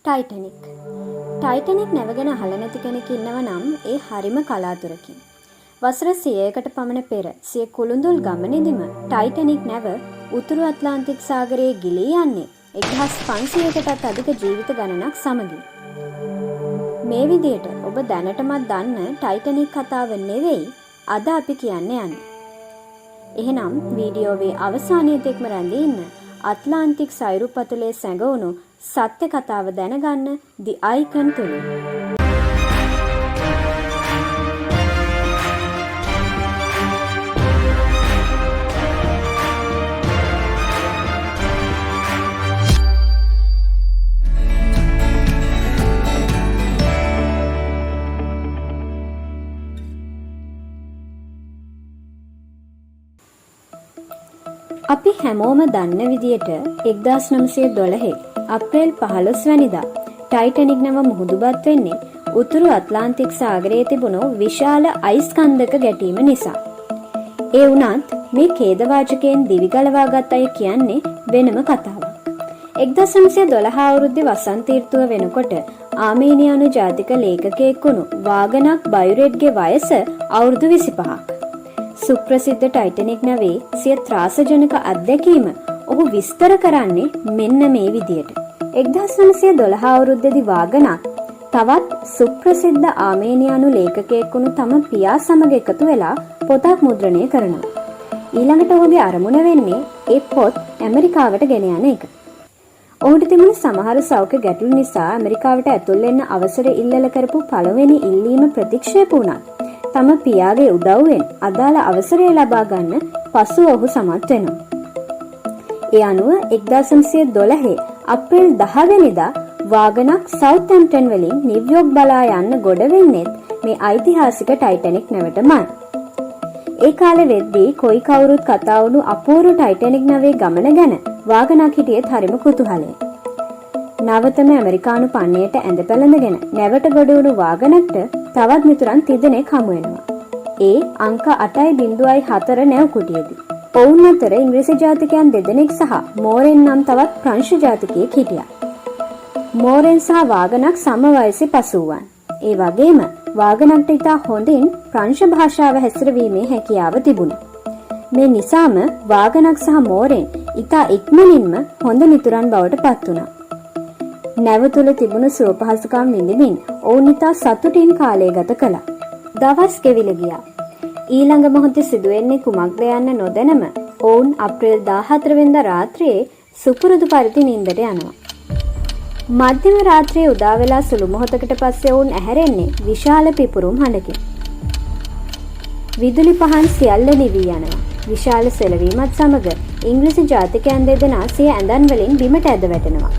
Titanic නැව ගැන අහලා නැති කෙනෙක් ඉන්නවා නම් ඒ හරිම කලාතුරකින්. වසර 100කට පමණ පෙර සිය කුළුඳුල් ගමනේදීම ටයිටැනික් නැව උතුරු ඇට්ලාන්ටික් සාගරයේ ගිලී යන්නේ 1500කටත් අධික ජීවිත ගණනක් සමගින්. මේ විදිහට ඔබ දැනටමත් දන්න ටයිටැනික් කතාව නෙවෙයි අද අපි කියන්න යන්නේ. එහෙනම් වීඩියෝවේ අවසානයේ තෙක්ම රැඳී ඉන්න ඇට්ලාන්ටික් සයුරු පතුලේ සැඟවුණු සත්‍ය කතාව දැනගන්න The Icon තුලින්. අපි හැමෝම දන්න විදියට 1912 අප්‍රේල් 15 වැනිදා ටයිටැනික් නැව මුහුදුබත් වෙන්නේ උතුරු ඇට්ලාන්ටික් සාගරයේ තිබුණු විශාල අයිස් කන්දක ගැටීම නිසා. ඒ වුණත් මේ ඛේදවාචකයෙන් දිවි ගලවාගත් අය කියන්නේ වෙනම කතාවක්. 1912 අවුරුද්දේ වසන්ත ඍතුව වෙනකොට ආමේනියානු ජාතික ලේඛකයෙක් වුණු වාගනක් බයුරෙට්ගේ වයස අවුරුදු 25ක්. සුප්‍රසිද්ධ ටයිටැනික් නැවේ සිය ත්‍රාසජනක අත්දැකීම ඔහු විස්තර කරන්නේ මෙන්න මේ විදියට. 1912 අවුරුද්දේදී වාගනක් තවත් සුප්‍රසිද්ධ ආමේනියානු ලේඛකයෙක් වුණු තම පියා සමග එකතු වෙලා පොතක් මුද්‍රණය කරනවා. ඊළඟට ඔහුගේ අරමුණ වෙන්නේ ඒ පොත් ඇමරිකාවට ගෙන යන එක. ඔහුට තිබුණ සමහර සෞඛ්‍ය ගැටලු නිසා ඇමරිකාවට ඇතුල් වෙන්න අවසර ඉල්ලල කරපු පළවෙනි ඉල්ලීම ප්‍රතික්ෂේප වුණා. තම පියාගේ උදව්වෙන් අදාළ අවසරය ලබා ගන්න පසුව ඔහු සමත් වෙනවා. ඒ අනුව 1912 අප්‍රේල් 10 වෙනිදා වාගනක් සවුත්හැම්ප්ටන් වලින් නිව්යෝර්ක් බලා යන්න ගොඩ වෙන්නේ මේ ඓතිහාසික ටයිටැනික් නැවටමයි. ඒ කාලෙ වෙද්දී කොයි කවුරුත් කතා වුණු අපූර්ව ටයිටැනික් නැවේ ගමන ගැන වාගනක් හිටියෙත් හරිම කුතුහලයෙන්. නවතම ඇමරිකානු පන්නයට ඇඳ පැළඳගෙන නැවට ගොඩ වුණු වාගනක්ට තවත් මිතුරන් 30 දෙනෙක් හමු වෙනවා. ඒ අංක 8.04 නැව් කුටියේදී. ඔවුන් අතර ඉංග්‍රීසි ජාතිකයන් 2 දෙනෙක් සහ මෝරෙන් නම් තවත් ප්‍රංශ ජාතිකයෙක් හිටියා. මෝරෙන් සහ වාගනක් සම වයසේ පසුවන්. ඒ වගේම වාගනක්ට ඉතා හොඳින් ප්‍රංශ භාෂාව හැසිරවීමේ හැකියාව තිබුණා. මේ නිසාම වාගනක් සහ මෝරෙන් ඉතා ඉක්මනින්ම හොඳ මිතුරන් බවට පත් වුණා. නැව තුල තිබුණු සුව පහසුකම් විඳින්මින් ඔවුන් ඉතා සතුටින් කාලය ගත කළා. දවස් ගෙවිල ගියා. ඊළඟ මොහොතේ සිදුවෙන්නේ කුමක්ද යන්න නොදැනම ඔවුන් අප්‍රේල් 14 වෙනිදා රාත්‍රියේ සුපුරුදු පරිදි නිින්දට යනවා. මධ්‍යම රාත්‍රියේ උදා වෙලා සුළු මොහොතකට පස්සේ ඔවුන් ඇහැරෙන්නේ විශාල පිපුරුම් හඬකින්. විදුලි පහන් සියල්ල නිවි යනවා. විශාල සෙලවීමත් සමග ඉංග්‍රීසි ජාතිකයන් දෙදෙනා සිය ඇඳන් වලින් බිමට ඇද වැටෙනවා.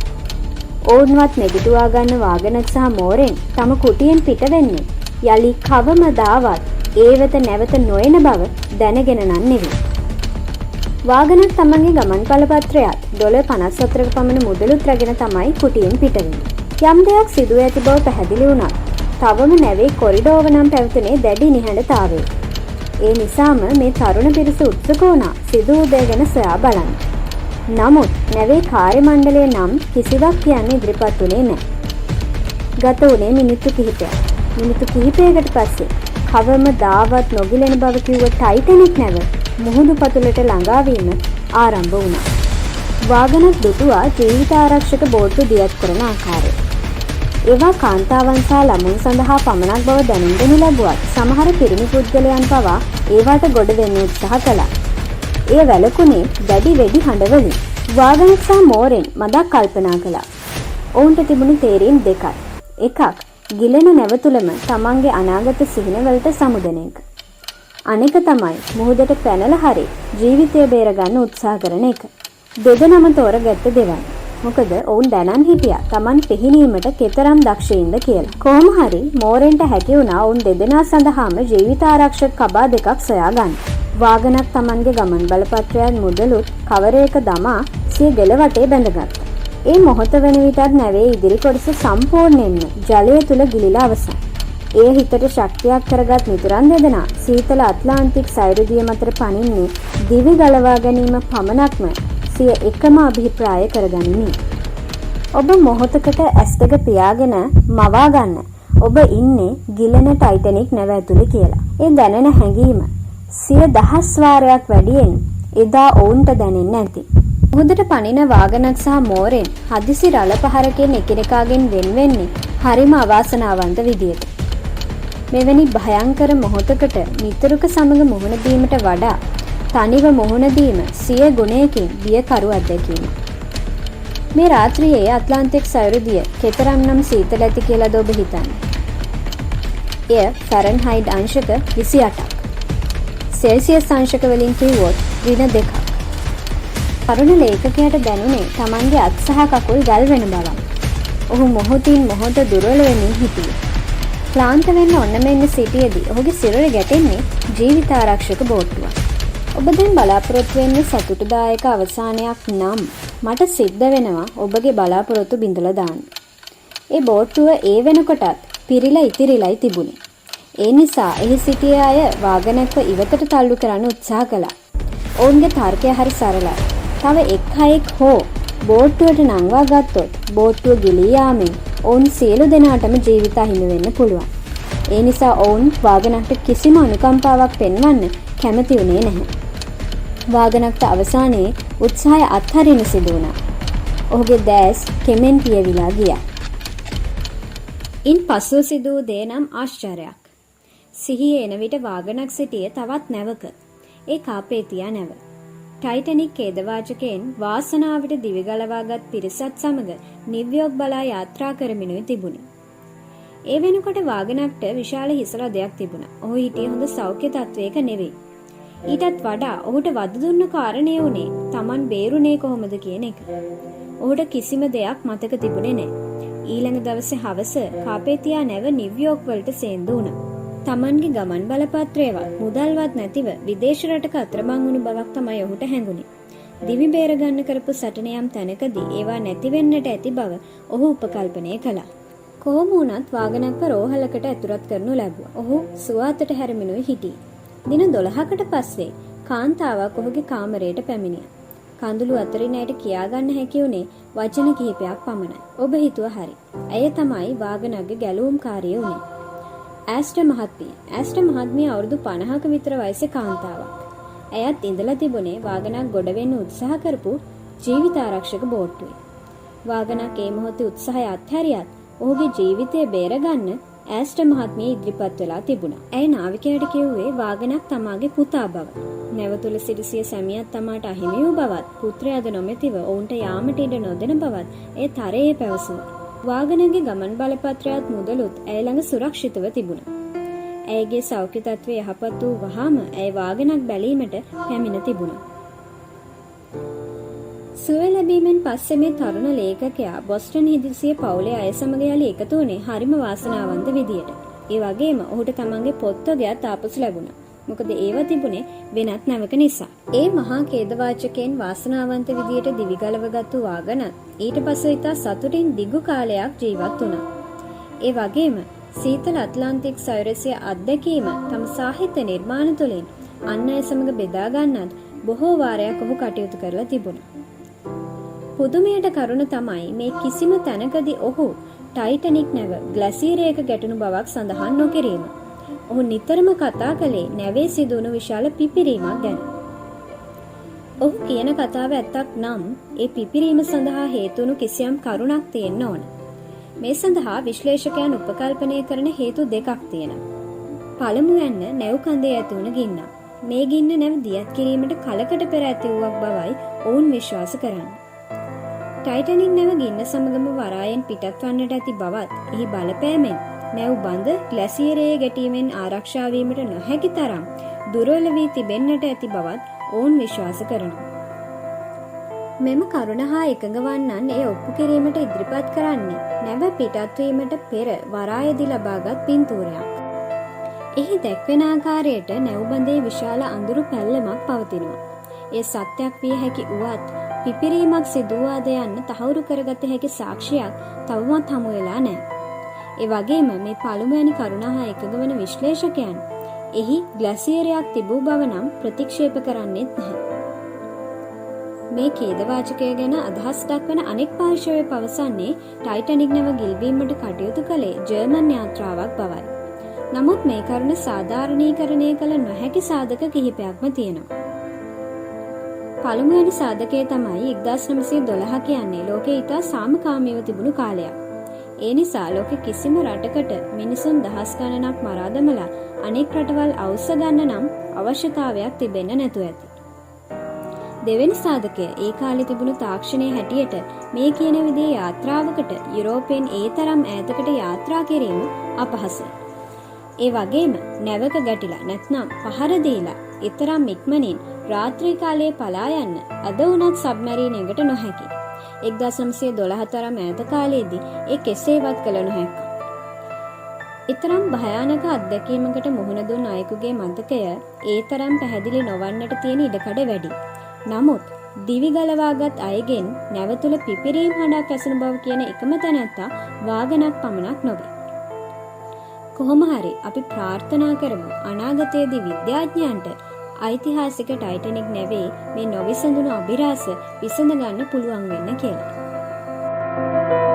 ඔවුන්වත් නැගිටුවා ගන්න වාගනක් සහ මෝරෙන් තම කුටියෙන් පිට වෙන්නේ යලි කවමදාවත් ඒ වෙත නැවත නොයන බව දැනගෙන නම් නෙවෙයි. වාගනක් තමන්ගේ ගමන් පළපත්‍රයත් $54ක පමණ මුදලුත් රැගෙන තමයි කුටියෙන් පිට වෙන්නේ. යම් දෙයක් සිදුව ඇති බව පැහැදිලි වුණත් තවම නැවේ කොරිඩෝව නම් පැවතුනේ දැඩි නිහඬතාවයේ. ඒ නිසාම මේ තරුණ පිරිස උත්සුක වුණා සිදු වූ දේ ගැන සොයා බලන්න. නමුත් නැවේ කාර්ය මණ්ඩලය නම් කිසිවක් කියන්න ඉදිරිපත් වුණේ නැහැ. ගත වුණේ මිනිත්තු කිහිපයක්. මිනිත්තු කිහිපයකට පස්සේ කවමදාවත් නොගිලෙන බව කිව්ව ටයිටැනික් නැව මුහුදු පතුලට ළඟා වීම ආරම්භ වුණා. වාගනක් දුටුවා ජීවිත ආරක්ෂක බෝට්ටු දියත් කරන ආකාරය. ඒවා කාන්තාවන් සහ ළමුන් සඳහා පමණක් බව දැනුම් දෙනු ලැබුවත් සමහර පිරිමි පුද්ගලයන් පවා ඒවට ගොඩ වෙන්න උත්සාහ කළා. ඒ වැළකුණේ දැඩි වෙඩි හඬවලින් වාගනක් සහ මෝරෙන් මදක් කල්පනා කළා. ඔවුන්ට තිබුණු තේරීම් දෙකයි. එකක් ගිලෙන නැව තුලම තමන්ගේ අනාගත සිහිනවලට සමුදන එක. අනෙක තමයි මුහුදට පැනලා හරි ජීවිතය බේරගන්න උත්සාහ කරන එක. දෙදෙනාම තෝරගත්ත දෙවල්. මොකද ඔවුන් දැනන් හිටියා තමන් පිහිනීමට කෙතරම් දක්ෂයින්ද කියලා. කොහොම හරි මෝරෙන්ට හැකි වුණා ඔවුන් දෙදෙනා සඳහාම ජීවිත ආරක්ෂක කබා දෙකක් සොයා ගන්න. වාගනක් තමන්ගේ ගමන් බලපත්‍රයන් මුදලුත් කවරයක දමා සිය ගෙල වටේ බැඳගත්තා. ඒ මොහොත වෙන විටත් නැවේ ඉදිරි කොටස සම්පූර්ණයෙන්ම ජලය තුල ගිලිලා අවසන්. ඒ හිතට ශක්තියක් කරගත් මිතුරන් දෙදෙනා සීතල ඇට්ලාන්ටික් සයුරදිය මතට පනින්නේ දිවි ගලවා ගැනීම පමණක්ම සිය එකම අභිප්‍රාය කරගනිමින්. ඔබ මොහොතකට ඇස් දෙක පියාගෙන මවා ගන්න. ඔබ ඉන්නේ ගිලෙන ටයිටැනික් නැව ඇතුලේ කියලා. ඒ දැනෙන හැඟීම 100,000 වාරයක් වැඩියෙන් එදා ඔවුන්ට දැනෙන්නේ නැති. මුහුදට පනින වාගනක් සහ මෝරෙන් හදිසි රළ පහරකින් එකිනෙකාගෙන් වෙන් වෙන්නේ හරිම අවාසනාවන්ත විදියට. මෙවැනි භයංකර මොහොතකට මිතුරුක සමග මුහුණ දීමට වඩා තනිව මුහුණ දීම 100 ගුණයකින් බියකරු අත්දැකීමක්. මේ රාත්‍රියේ ඇට්ලාන්ටික් සයුරදිය කෙතරම්නම් සීතල ඇති කියලාද ඔබ හිතන්නේ? එය ෆැරන්හයිට් අංශක 28ක්. සෙල්සියස් අංශක වලින් කිව්වොත් ඍණ 2ක්. තරුණ ලේඛකයාට දැනුනේ Tamanගේ අත් සහ කකුල් ගල් වෙන බවක්. ඔහු මොහොතින් මොහොත දුර්වල වෙමින් හිටියේ. ක්ලාන්ත වෙන්න ඔන්න මෙන්න සිටියේදී ඔහුගේ සිරුර ගැටෙන්නේ ජීවිත ආරක්ෂක බෝට්ටුවක්. ඔබ දැන් බලාපොරොත්තු වෙන්නේ සතුටුදායක අවසානයක් නම් මට සිද්ධ වෙනවා ඔබගේ බලාපොරොත්තු බිඳලා දාන්න. ඒ බෝට්ටුව ඒ වෙනකොටත් පිරීලා ඉතිරිලායි තිබුණේ. ඒ නිසා එහි සිටිය අය වාගනක්ව ඉවතට තල්ලු කරන්න උත්සාහ කළා. ඔවුන්ගේ තර්කය හරි සරලයි. තව එක් හයෙක් හෝ බෝට්ටුවට නංවා ගත්තොත් බෝට්ටුව ගිලී යාමෙන් ඔවුන් සියලු දෙනාටම ජීවිත අහිමි වෙන්න පුළුවන්. ඒ නිසා ඔවුන් වාගනක්ට කිසිම අනුකම්පාවක් පෙන්වන්න කැමති වුණේ නැහැ. වාගනක්ට අවසානයේ උත්සාහය අත්හරින්න සිදු වුණා. ඔහුගේ දැස් කෙමෙන් පියවිලා ගියා. ඉන් පසුව සිදු වූ දේ නම් ආශ්චර්යයක්. සිහියේ එන විට වාගනක් සිටියේ තවත් නැවක. ඒ කාපේතියා නැව. ටයිටැනික් ඛේදවාචකයෙන් වාසනාවට දිවිගලවාගත් පිරිසත් සමග නිව්යෝර්ක් බලා යාත්‍රා කරමිනුයි තිබුණේ. ඒ වෙනකොට වාගනක්ට විශාල හිසරදයක් තිබුණා. ඔහු හිටියේ හොඳ සෞඛ්‍ය තත්වයක නෙවෙයි. ඊටත් වඩා ඔහුට වද දුන්න කාරණේ උනේ Taman බේරුනේ කොහොමද කියන එක. ඔහුට කිසිම දෙයක් මතක තිබුණේ නැහැ. ඊළඟ දවසේ හවස කාපේතියා නැව නිව්යෝර්ක් වලට සේන්දු වුණා. Tamanගේ ගමන් බලපත්‍රයවත් මුදල්වත් නැතිව විදේශ රටක අතරමං වුණු බවක් තමයි ඔහුට හැඟුණේ. දිවි බේර ගන්න කරපු සටන යම් තැනකදී ඒවා නැති වෙන්නට ඇති බව ඔහු උපකල්පනය කළා. කොහොම වුණත් වාගනක්ව රෝහලකට ඇතුළත් කරනු ලැබුවා. ඔහු සුවාතට හැරමිනුයි හිටියේ. දින 12කට පස්සේ කාන්තාවක් ඔහුගේ කාමරයට පැමිණියා. කඳුළු අතරින් ඇයට කියාගන්න හැකි වුණේ වචන කිහිපයක් පමණයි. ඔබ හිතුවා හරි. ඇය තමයි වාගනක්ගේ ගැලවුම්කාරිය වුණේ. ඇස්ටර් මහත්මිය. ඇස්ටර් මහත්මිය අවුරුදු 50ක විතර වයසේ කාන්තාවක්. ඇයත් ඉඳලා තිබුණේ වාගනක් ගොඩ වෙන්න උත්සාහ කරපු ජීවිත ආරක්ෂක බෝට්ටුවේ. වාගනක් ඒ මොහොතේ උත්සාහය අත්හැරියත් ඔහුගේ ජීවිතය බේරගන්න ඇස්ටර් මහත්මිය ඉදිරිපත් වෙලා තිබුණා. ඇය නාවිකයාට කිව්වේ වාගනක් තමාගේ පුතා බව. නැව තුල සිටිසිය සැමියාත් තමාට අහිමි වූ බවත්, පුත්‍රයාද නොමැතිව ඔවුන්ට යාමට ඉඩ නොදෙන බවත් ඒ තරයේ පැවසුවා. වාගනගේ ගමන් බලපත්‍රයත් මුදලුත් ඇය ළඟ සුරක්ෂිතව තිබුණා. ඇයගේ සෞඛ්‍ය තත්ත්වය යහපත් වූ වහාම ඇය වාගනක් බැලීමට පැමිණ තිබුණා. සුවය ලැබීමෙන් පස්සේ මේ තරුණ ලේඛකයා බොස්ටන් හිදිසිය පවුලේ අය සමග යලි එකතු වුණේ හරිම වාසනාවන්ත විදියට. ඒ වගේම ඔහුට තමන්ගේ පොත්වගේත් ආපසු ලැබුණා. මොකද ඒව තිබුණේ වෙනත් නැවක නිසා. ඒ මහා ඛේදවාචකයෙන් වාසනාවන්ත විදියට දිවිගලවගත්තු වාගනත් ඊට පස්සේ ඉතා සතුටින් දිගු කාලයක් ජීවත් වුණා. ඒ වගේම සීතල ඇට්ලාන්ටික් සයුරසිය අත්දැකීම තම සාහිත්‍ය නිර්මාණ තුළින් අන් අය සමග බෙදා ගන්නත් බොහෝ වාරයක් ඔහු කටයුතු කරලා තිබුණා. පුදුමයට කරුණ තමයි මේ කිසිම තැනකදී ඔහු ටයිටැනික් නැව ග්ලැසියරයක ගැටුණු බවක් සඳහන් නොකිරීම. ඔහු නිතරම කතා කළේ නැවේ සිදුවුණු විශාල පිපිරීමක් ගැන. ඔහු කියන කතාව ඇත්තක් නම් ඒ පිපිරීම සඳහා හේතුණු කිසියම් කරුණක් තියෙන්න ඕන. මේ සඳහා විශ්ලේෂකයන් උපකල්පනය කරන හේතු දෙකක් තියෙනවා. පළමුවෙන්න නැව් කඳේ ඇති වුණ ගින්න. මේ ගින්න නැව් දියත් කිරීමට කලකට පෙර ඇති වූවක් බවයි ඔවුන් විශ්වාස කරන්නේ. ටයිටැනික් නැව ගින්න සමගම වරායෙන් පිටත් වන්නට ඇති බවත් එහි බලපෑමෙන් නැව් බඳ ග්ලැසියරයේ ගැටීමෙන් ආරක්ෂා වීමට නොහැකි තරම් දුර්වල වී තිබෙන්නට ඇති බවත් ඔවුන් විශ්වාස කරනවා. මෙම කරුණ හා එකඟ වන්නන් ඒ ඔප්පු කිරීමට ඉදිරිපත් කරන්නේ නැව පිටත් වීමට පෙර වරායේදී ලබාගත් පින්තූරයක්. එහි දැක්වෙන ආකාරයට නැව් බඳේ විශාල අඳුරු පැල්ලමක් පවතිනවා. ඒ සත්‍යක් විය හැකි වුවත් පිපිරීමක් සිදුවාද යන්න තහවුරු කරගත හැකි සාක්ෂියක් තවමත් හමු වෙලා නැහැ. ඒ වගේම මේ පළමුවැනි කරුණ හා එකඟ වන විශ්ලේෂකයන් එහි ග්ලැසියරයක් තිබූ බව නම් ප්‍රතික්ෂේප කරන්නේත් නැහැ. මේ ඛේදවාචකය ගැන අදහස් දක්වන අනෙක් පාර්ශවය පවසන්නේ ටයිටැනික් නැව ගිල්වීමට කටයුතු කළේ ජර්මන් යාත්‍රාවක් බවයි. නමුත් මේ කරුණ සාධාරණීකරණය කළ නොහැකි සාධක කිහිපයක්ම තියෙනවා. පළමුවෙනි සාධකය තමයි 1912 කියන්නේ ලෝකේ ඉතා සාමකාමීව තිබුණු කාලයක්. ඒ නිසා ලෝකෙ කිසිම රටකට මිනිසුන් දහස් ගණනක් මරා දමලා අනෙක් රටවල් අවශ්‍ය ගන්න නම් අවශ්‍යතාවයක් තිබෙන්න නැතුව ඇති. දෙවෙනි සාධකය ඒ කාලේ තිබුණු තාක්ෂණයේ හැටියට මේ කියන විදිහේ යාත්‍රාවකට යුරෝපයෙන් ඒ තරම් ඈතකට යාත්‍රා කිරීම අපහසුයි. ඒ වගේම නැවක ගැටිලා නැත්නම් පහර දීලා ඊතරම් ඉක්මනින් රාත්‍රී කාලයේ පලා යන්න අද වුණත් සබ්මරීන් එකකට නොහැකි. 1912 තරම් ඈත කාලයේදී ඒ කෙසේවත් කළ නොහැක. ඊතරම් භයානක අත්දැකීමකට මුහුණ දුන් අයෙකුගේ මතකය ඒ තරම් පැහැදිලි නොවන්නට තියෙන ඉඩකඩ වැඩි. නමුත් දිවි ගලවාගත් අයගෙන් නැවතුල පිපිරීම් හඬක් ඇසෙන බව කියන එකම තැනත්තා වාගනක් පමණක් නොවේ. කොහොම හරි අපි ප්‍රාර්ථනා කරමු අනාගතයේදී විද්‍යාඥයන්ට ඓතිහාසික ටයිටැනික් නැවේ මේ නොවිසඳුණු අභිරහස විසඳ ගන්න පුළුවන් වෙන්න කියලා.